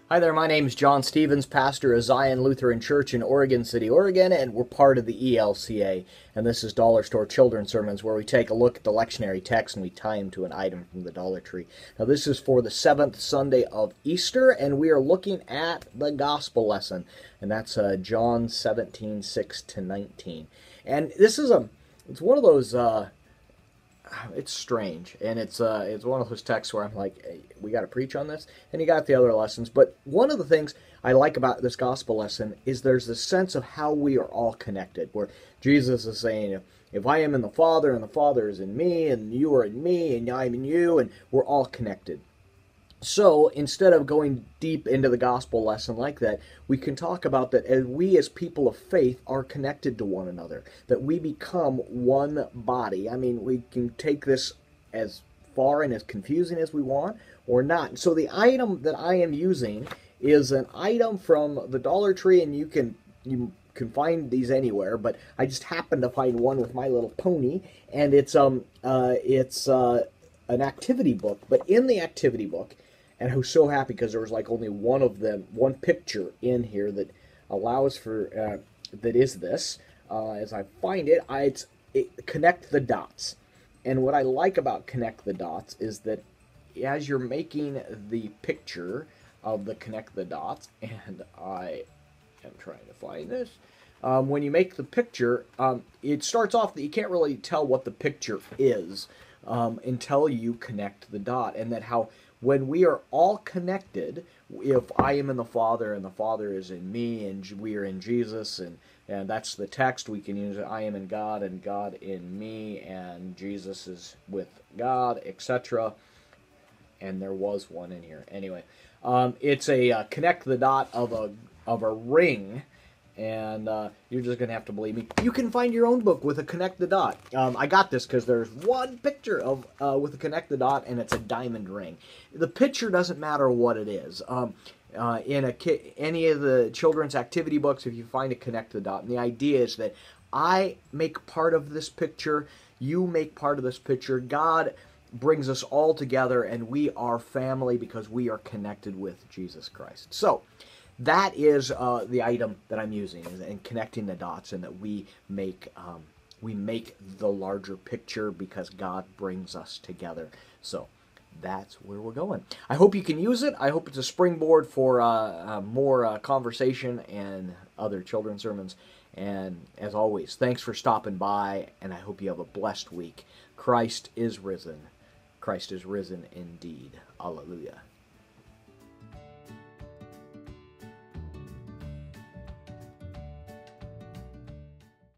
Hi there, my name is John Stevens, pastor of Zion Lutheran Church in Oregon City, Oregon, and we're part of the ELCA. And this is Dollar Store Children's Sermons, where we take a look at the lectionary text and we tie them to an item from the Dollar Tree. Now, this is for the 7th Sunday of Easter, and we are looking at the Gospel lesson, and that's John 17:6-19. And this is it's one of those. It's strange, and it's one of those texts where I'm like, hey, we got to preach on this, and you got the other lessons. But one of the things I like about this gospel lesson is there's this sense of how we are all connected, where Jesus is saying, if I am in the Father, and the Father is in me, and you are in me, and I'm in you, and we're all connected. So instead of going deep into the gospel lesson like that, we can talk about that as we as people of faith are connected to one another, that we become one body. I mean, we can take this as far and as confusing as we want or not. So the item that I am using is an item from the Dollar Tree, and you can find these anywhere, but I just happened to find one with My Little Pony, and it's an activity book. But in the activity book, and I was so happy because there was like only one picture in here that allows for, that is this. As I find it, it's connect the dots. And what I like about connect the dots is that as you're making the picture of the connect the dots, and I am trying to find this, when you make the picture, it starts off that you can't really tell what the picture is until you connect the dot, and that how when we are all connected, if I am in the Father and the Father is in me and we are in Jesus, and that's the text, we can use it, I am in God and God in me and Jesus is with God, etc. And there was one in here. Anyway, it's a connect the dot of a ring. And you're just going to have to believe me. You can find your own book with a connect the dot. I got this because there's one picture of with a connect the dot, and it's a diamond ring. The picture doesn't matter what it is. In any of the children's activity books, if you find a connect the dot, and the idea is that I make part of this picture, you make part of this picture, God brings us all together, and we are family because we are connected with Jesus Christ. So that is the item that I'm using, and connecting the dots, and that we make the larger picture because God brings us together. So that's where we're going. I hope you can use it. I hope it's a springboard for more conversation and other children's sermons. And as always, thanks for stopping by, and I hope you have a blessed week. Christ is risen. Christ is risen indeed. Alleluia.